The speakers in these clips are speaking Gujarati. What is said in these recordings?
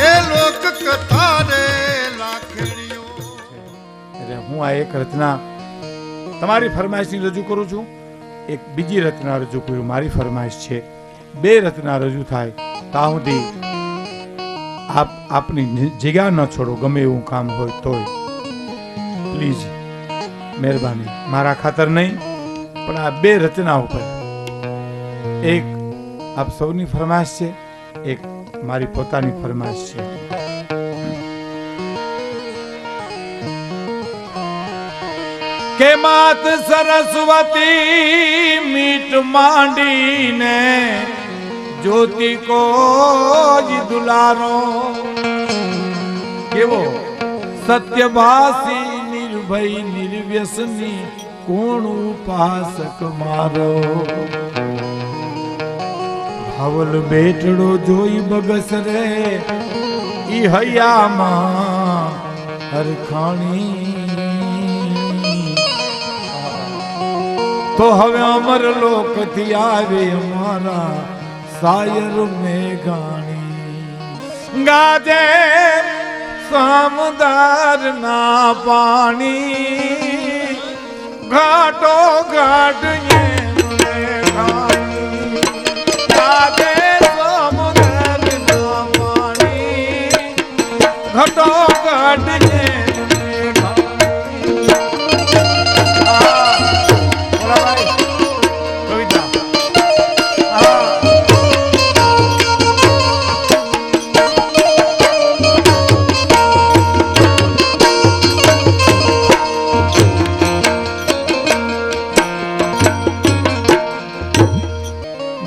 એ લોક કથા રે લાખણીઓ. એટલે હું આ એક રચના તમારી ફરમાઈશની રજૂ કરું છું, એક બીજી રચના રજૂ કરું. મારી ફરમાઈશ છે બે રચના રજૂ થાય ત્યાં સુધી આપની જગ્યા ન છોડો, ગમે એવું કામ હોય તોય પ્લીઝ મહેરબાની. મારા ખાતર નહીં પણ આ બે રચના ઉપર એક આપ સૌની ફરમાઈશ છે, એક મારી પોતાની ફરમાઈશ છે. કે માત સરસ્વતી મીટ માંડીને જ્યોતિ કો જ દુલારો, કેવો સત્યભાસી નિર્ભય નિર્વ્યસની કોણ ઉપાસક મારો. ભાવલ બેટડો જોઈ બગસ રે ઈ હૈયામાં હરખાણી. તો હવે અમર લોક થી આવે અમારા સાયર મેઘાણી. ગાજે સમુદ્ર ના પાણી ઘાટો ઘાટ ગાજે સમુદ્ર ના પાણી ઘાટો ઘાટ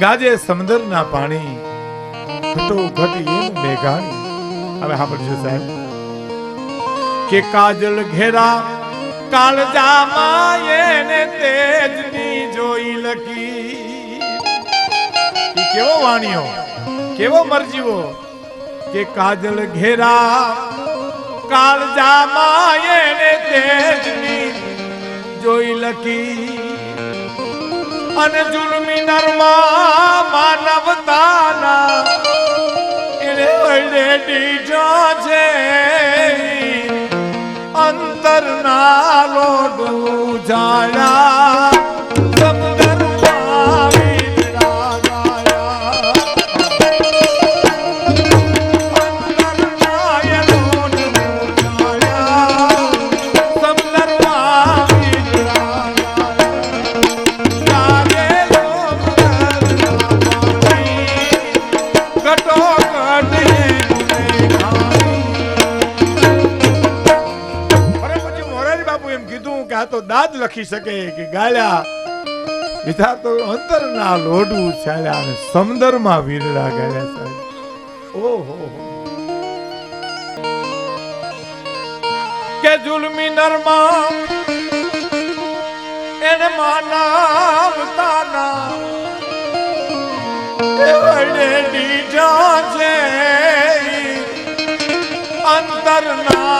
ગાજે સમુદ્ર ના પાણી ઘટો ઘટી એમ મેઘાણી. હવે સાંભળજો સાહેબ કે કાજલ ઘેરા કાળજામાં એને તેજની જોઈ લખી. કેવો વાણીઓ, કેવો મરજીવો કે કાજલ ઘેરા કાળજામાં એને તેજની જોઈ લખી. અને જુલમી નરમા માનવતાના એને વડે દીધો છે. અંતરના લોડ ઉજાળા સમુદ્રમાં વીજળા ગાયા. અંતરના લોડ ઉજાળા સમુદ્રમાં વીજળા તો દાદ લખી શકે કે ગાળ્યા વિધા તો અંતરના લોઢું ચાલ્યા અને સમુદ્રમાં વીરડા ગાળ્યા સાહેબ. ઓહો કે જુલમી નરમા એને માનવતાના વડે દીધા છે. અંતરના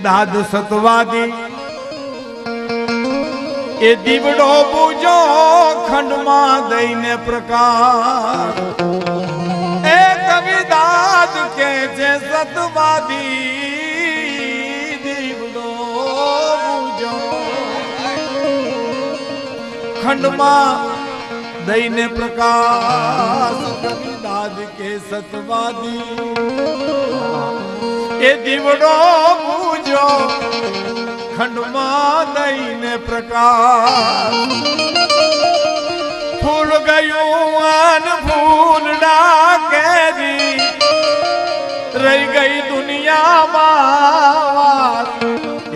દાદ સતવાદી એ દીવડો પૂજો ખંડમાં દઈને પ્રકાશ એ કવિ દાદ કે છે સતવાદી દીવડો પૂજો ખંડમાં દઈને પ્રકાશ કવિ દાદ કે સતવાદી એ દીવડો પૂજો ખંડમાં દઈને પ્રકાશ ફૂલ ગયું અન ફૂલડા કેરી રહી ગઈ દુનિયામાં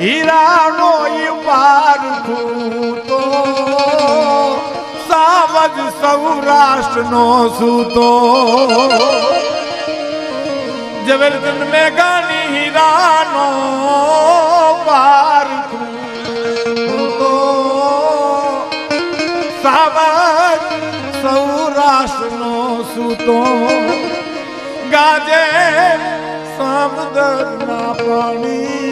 હીરાનો પારખું તો સાવજ સૌરાષ્ટ્રનો સૂતો ઝવેરચંદ મેઘાણી હીરાનો પારખું તો સાવજ સૌરાષ્ટ્રનો સૂતો ગાજે સમુદ્રના પાણી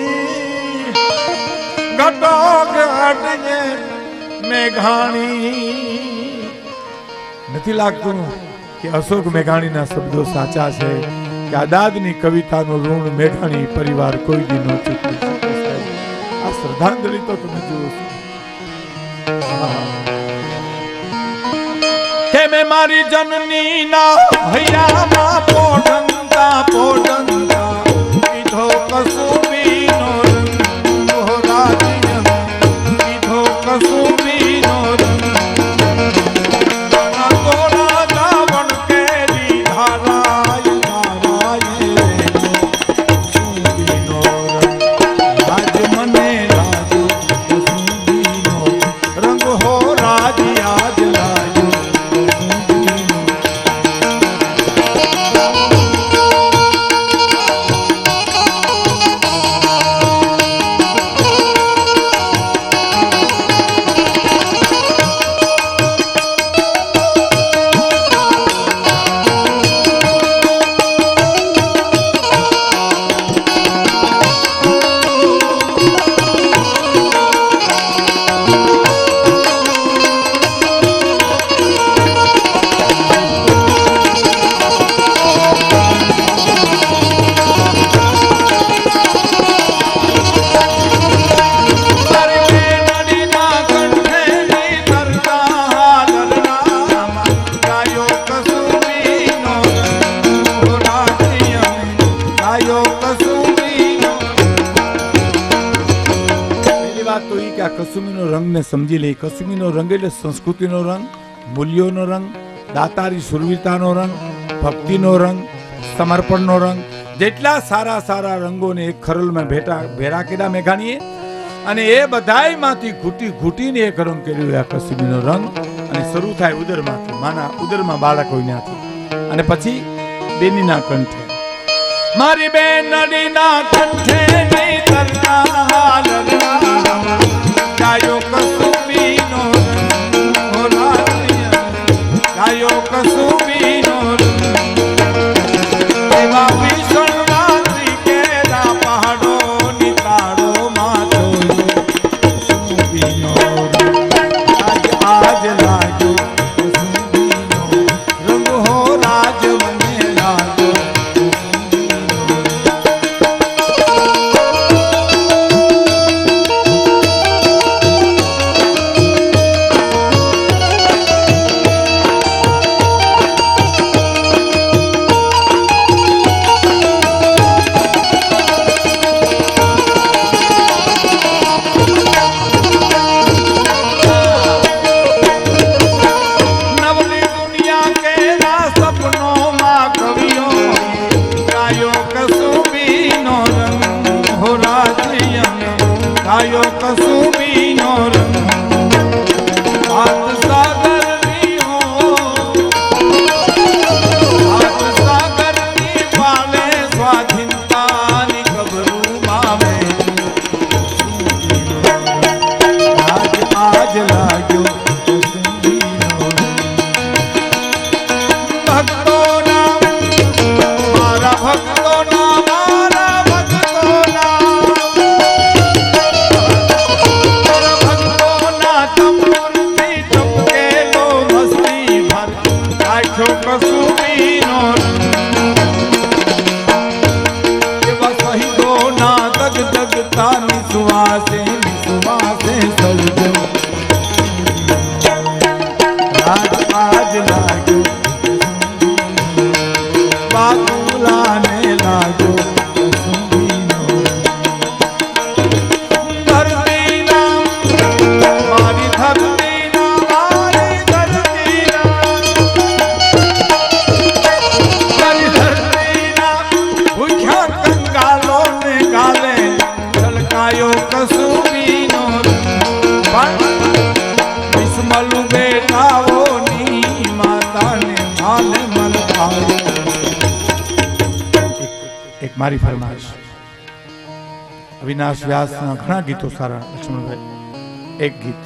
ઘટો ઘટને મેઘાણી નથી લાગતું કે અશોક મેઘાણીના શબ્દો સાચા છે કે આ દાદની કવિતાનું ઋણ મેઘાણી પરિવાર કોઈ દી ન ચૂકવી શકે. આ શ્રદ્ધાંજલિ તો તમે જુઓ છો કે મેં મારી જનની ના હૈયામાં પોઢંતા પોઢંતા પીધો કસુબીનો રંગ રાજ્ય પીધો કસુબીનો રંગ તોરા દાવણ કેરી ધારાય ધારાય કસુબીનો રંગ રાજ મને રાજ કસુબીનો રંગ હો રાજ આજ રાજ કસુમીનો રંગને સમજી લે. કસુમીનો રંગ એટલે સંસ્કૃતિનો રંગ, મૂલ્યોનો રંગ, દાતારી સુરવીરતાનો રંગ, ભક્તિનો રંગ, સમર્પણનો રંગ, જેટલા સારા સારા રંગોને એક ખરલમાં ભેરા કર્યા મેઘાણીએ અને એ બધાયમાંથી ઘૂંટી ઘૂંટીને એક રંગ કર્યો આ કસુમીનો રંગ અને શરૂ થાય ઉદરમાંથી, માના ઉદરમાં બાળક હોય ત્યાંથી અને પછી બેનીના કંઠે મારી બેનડીના કંઠે નહીં તરતા ગાયો કસુબીનો ગાયો કસુબીનો એવા ભીષણ રાત્રિ કેરા પહાડો નિતાળો માથો કસુબીનો આજ આજ લાગ્યો કસુબીનો રંગ હો રાજ મને લાગ્યો. વિશ્વાસે વિશ્વાસે સર્જો રાજ આજ લાગ્યો બાકુલાને લાગ્યો સુંદીનો ધરતીના મારી ધરતીના મારી ધરતીના મારી ધરતીના ભૂખ્યા કંગાલો ને ગાલે છલકાયો કસુબીનો વિસ્મલુ બેટાઓની માતાને માલે મલકાયો એક મારી ફરમાઈશ અવિનાશ વ્યાસના ઘણા ગીતો સારા લક્ષ્મણભાઈ એક ગીત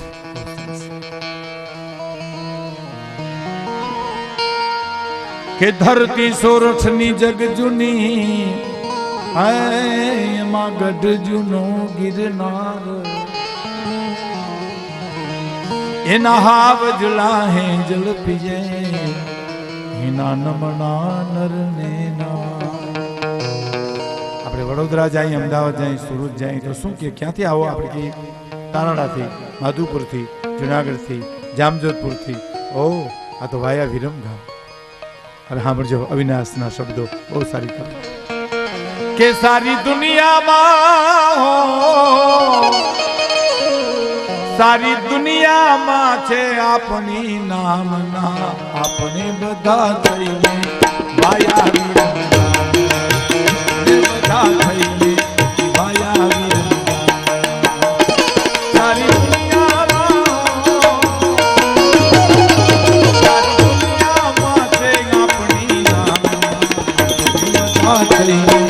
કે ધરતી સોરઠની જગ જૂની એમાં ગઢ જૂનો ગિરનાર એના હાવજલા હે જલ પીજે એના નમણા નર ને આપણે વડોદરા જાય અમદાવાદ જાય સુરત જાય તો શું કે ક્યાંથી આવો આપણે કે તારણાથી માધુપુરથી જુનાગઢથી જામજોધપુરથી ઓ આ તો વાયા વિરમગામ અરે સાંભળજો અવિનાશના શબ્દો બહુ સારી કવિ કે સારી દુનિયામાં સારી દુનિયામાં છે આપણી નામના આપણે બધા થઈને વાયા બધા થઈને વાયા સારી દુનિયામાં છે આપણી નામના થઈને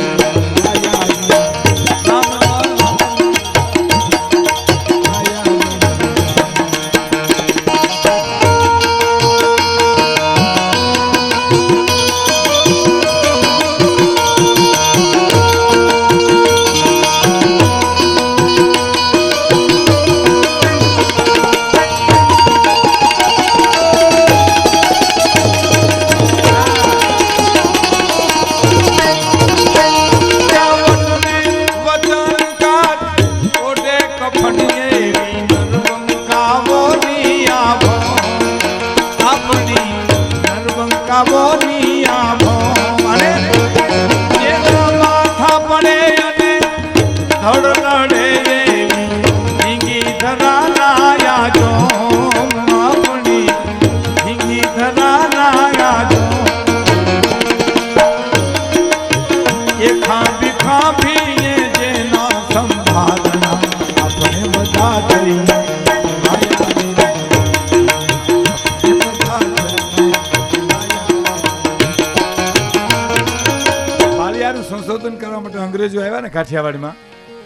સંશોધન કરવા માટે અંગ્રેજો આવ્યા ને કાઠિયાવાડમાં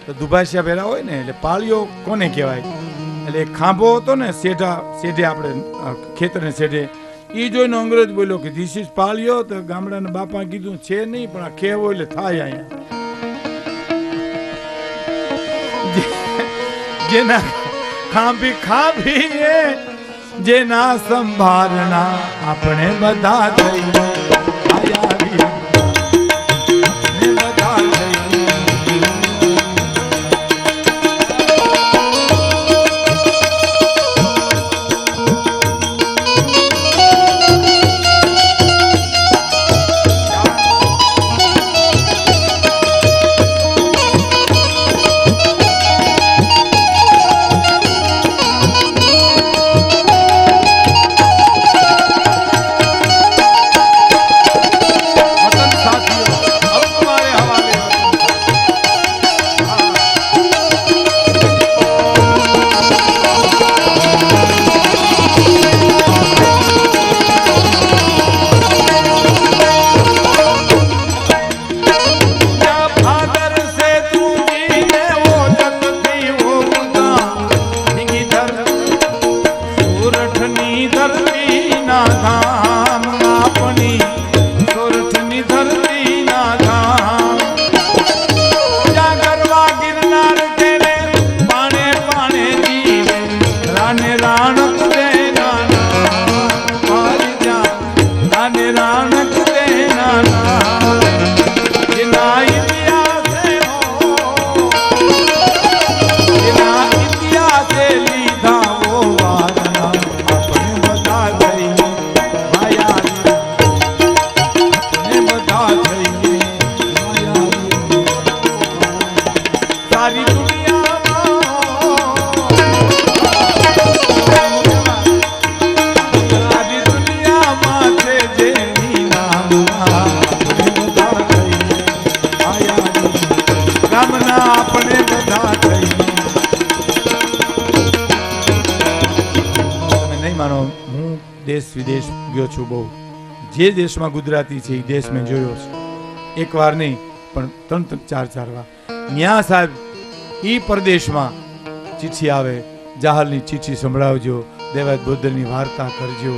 તો દુભાષિયા પહેરા હોય ને એટલે પાળીઓ કોને કહેવાય એટલે ખાંભો હતો ને શેઢે આપણે ખેતરને શેઢે એ જોઈને અંગ્રેજ બોલ્યો કે ધીસ ઇઝ પાળીઓ તો ગામડાના બાપા કીધું છે નહીં પણ આ કહેવો એટલે થાય અહીંયા જેના ખાંભી જેના સંભારણા આપણે બધા થઈને દેશ વિદેશ ગયો છું બહુ. જે દેશમાં ગુજરાતી છે એ દેશ મેં જોયો છે. એક વાર નહીં પણ 3-4 વાર. ન્યા સાહેબ એ પરદેશમાં ચિઠ્ઠી આવે, જાહલની ચિઠ્ઠી સંભળાવજો, દેવાયત બોદલની વાર્તા કરજો,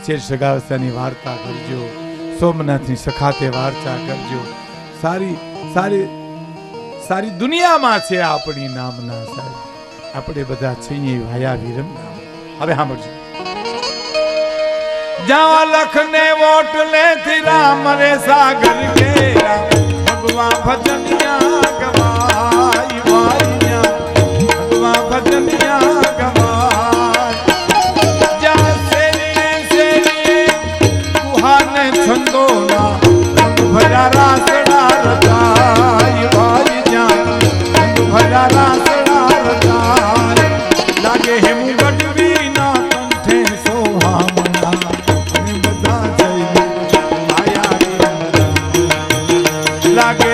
શેર સગાવસ્તાની વાર્તા કરજો, સોમનાથની સખાતે વાર્તા કરજો. સારી સારી સારી દુનિયામાં છે આપણી નામના સાહેબ. આપણે બધા છીએ ભાયા વિરમના. હવે સાંભળજો. જાવા લખને વોટ લેથી રામ રે સાગર ઘેરા, ભગવાન ભજનિયા ગવાય વાયા, ભગવાન ભજનિયા ગવાય. જા શેરી શેરી કુહાને છંદોના ભરા રાસડા રચાય ભાઈ, જ્યાં ભરા રાસડા રચાય. લાગે હેમ ગઢવી ના કંઠે સોહામણા, અને બધા જઈ આયા લાગે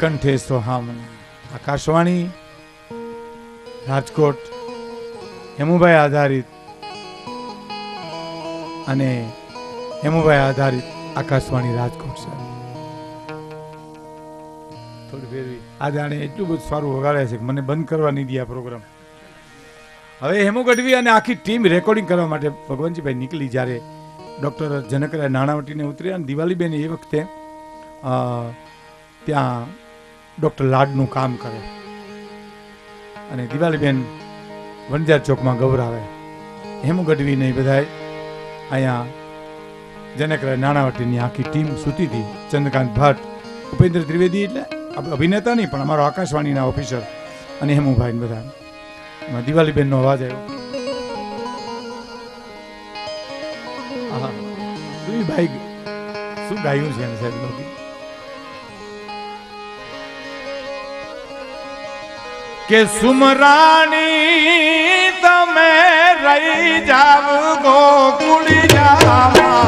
કંઠે સોહામણા. આકાશવાણી રાજકોટ, હેમુભાઈ આધારિત અને હેમુભાઈ આધારિત આકાશવાણી રાજકોટ સાહેબ. થોડી ફેરવી આ જાણે એટલું બધું સારું વગાડે છે કે મને બંધ કરવા નહીં દે આ પ્રોગ્રામ. હવે હેમુ ગઢવી અને આખી ટીમ રેકોર્ડિંગ કરવા માટે ભગવાનજીભાઈ નીકળી. જ્યારે ડૉક્ટર જનકરાય નાણાવટીને ઉતર્યા અને દિવાળીબેન એ વખતે ત્યાં ડૉક્ટર લાડનું કામ કરે અને દિવાળીબેન વણજાર ચોકમાં ગૌરાવે. હેમુ ગઢવી ને બધાએ અહીંયા જનકરાય નાણાવટીની આખી ટીમ સૂતી હતી. ચંદ્રકાંત ભટ્ટ, ઉપેન્દ્ર ત્રિવેદી એટલે અભિનેતા નહીં પણ અમારો આકાશવાણીના ઓફિસર અને હેમુભાઈ બધા. એમાં દિવાળીબેનનો અવાજ આવ્યો. ભાઈ શું ગાયું છે સાહેબ લોકો કે સુમરાણી તમે રહી જાવ ગોકુળી જાવા.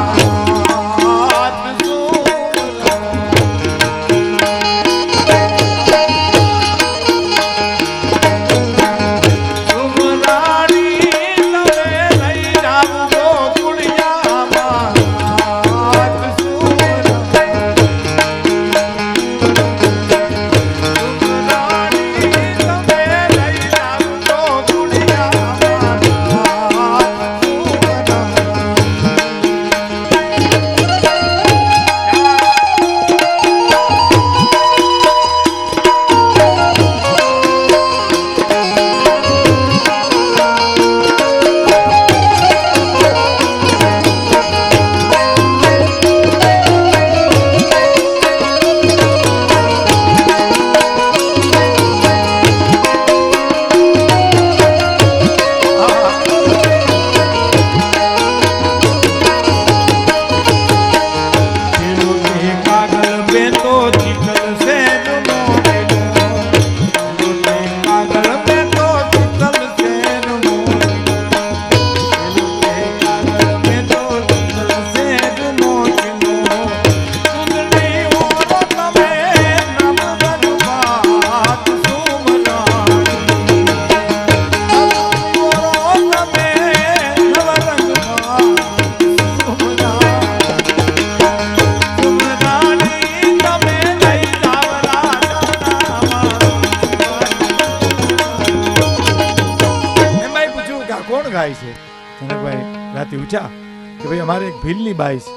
રાતે ઉઠ્યા કે ભાઈ અમારે એક ભીલની બાઈ છે.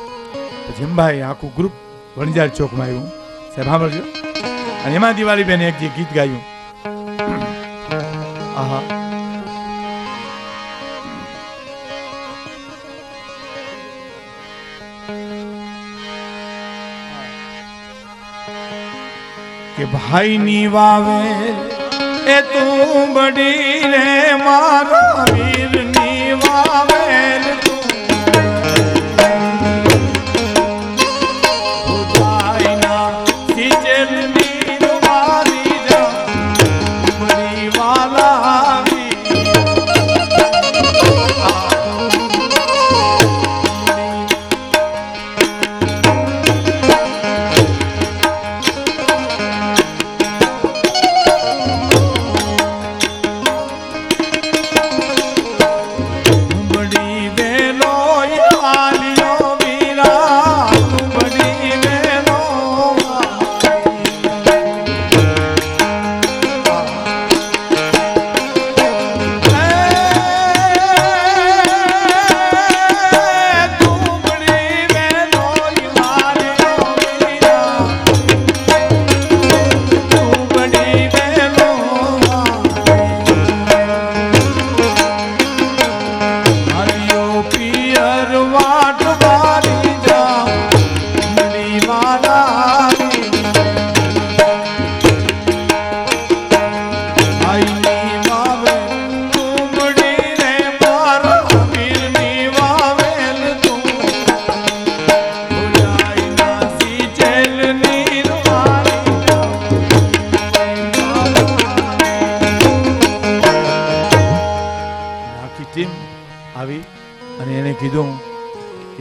પછી અંબાએ આખું ગ્રુપ વણઝાર ચોકમાં આવ્યું. સાહેબ સાંભળજો. અને એમાં દિવાળી બેન એક જે ગીત ગાયું. આહા, કે ભાઈની વાવે એ તું બડી રે મારા વીરની વાવેલ તું ઉજાઈના સિજલની રૂવારી જા બડી વાલા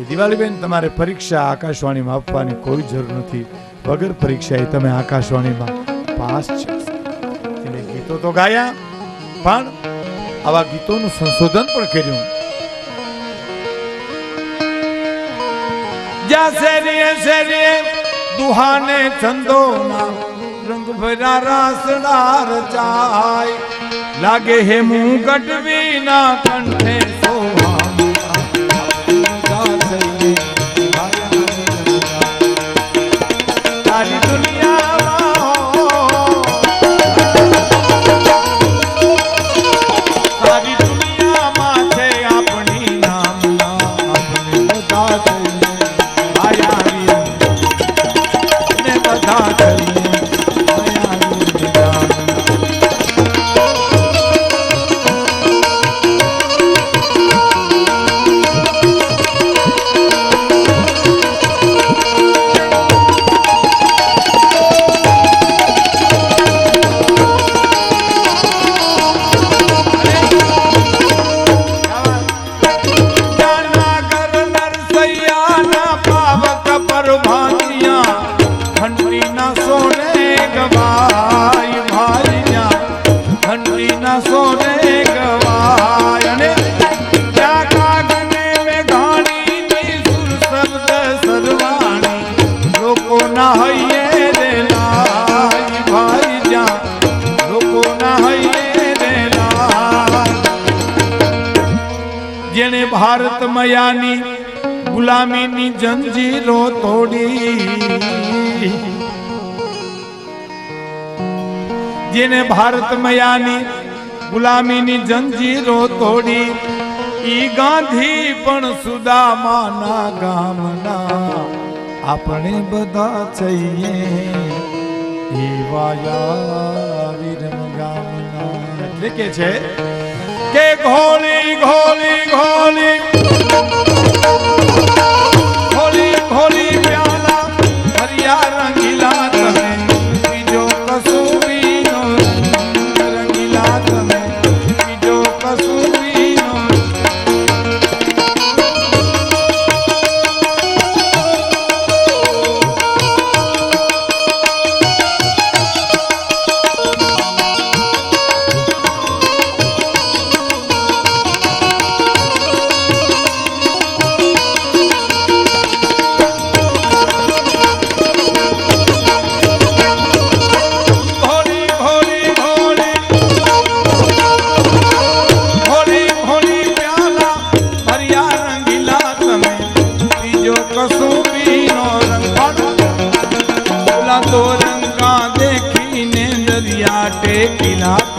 દિવાળીબેન તમારે પરીક્ષા આકાશવાણીમાં આપવાની કોઈ જરૂર નથી. વગર પરીક્ષાએ તમે આકાશવાણીમાં પાસ છો. એટલે ગીતો તો ગાયા, પણ આવા ગીતોનું સંશોધન પણ કર્યું. જ્યાં શેરીએ શેરીએ દુહાને ચંદોના રંગ ભર્યા રાસડા રચાય, લાગે હે મું ગઢવીના કંઠે સોહા સારી દુનિયામાં છે આપણી નામના આપણે બધા ને બધા ભારત મયાની ગુલામીની જંજીરો તોડી, જેને ભારત મયાની ગુલામીની જંજીરો તોડી, ઈ ગાંધી પણ સુદામાના ગામના આપણે બધા છીએ એવા વીરમ ગામના. એટલે કે છે કે ઘોલી ઘોલી ઘોલી ઘોલી ઘોલી પ્યાલા હરિયા રંગીલા તમે બીજો કશું બીનો રંગીલા તમે બીજો કશું બીનો.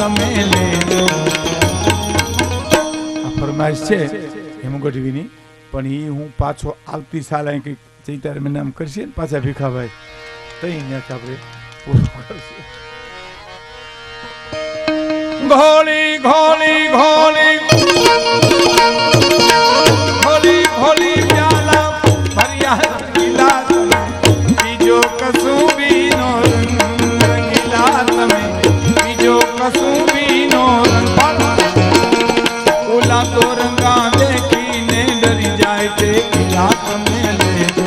તમે લેજો. આ ફરમાઈશ છે હેમુ ગઢવીની, પણ એ હું પાછો આવતી સાલ અહીં કંઈક ચૈતાર મહિનામાં કરશે ને પાછા ભીખાભાઈ તઈ આપણે પૂરું કરશે. ઘોલી ઘોલી ઘોલી ઘોલી ઘોલી પ્યાલા ભર્યા રંગીલા તમે, બીજો કશું બીનો રંગ રંગીલા તમે, બીજો કશું બીનો રંગ. ઓલા તો રંગા દેખીને ડરી જાય તે ગીલા તમે લેજો.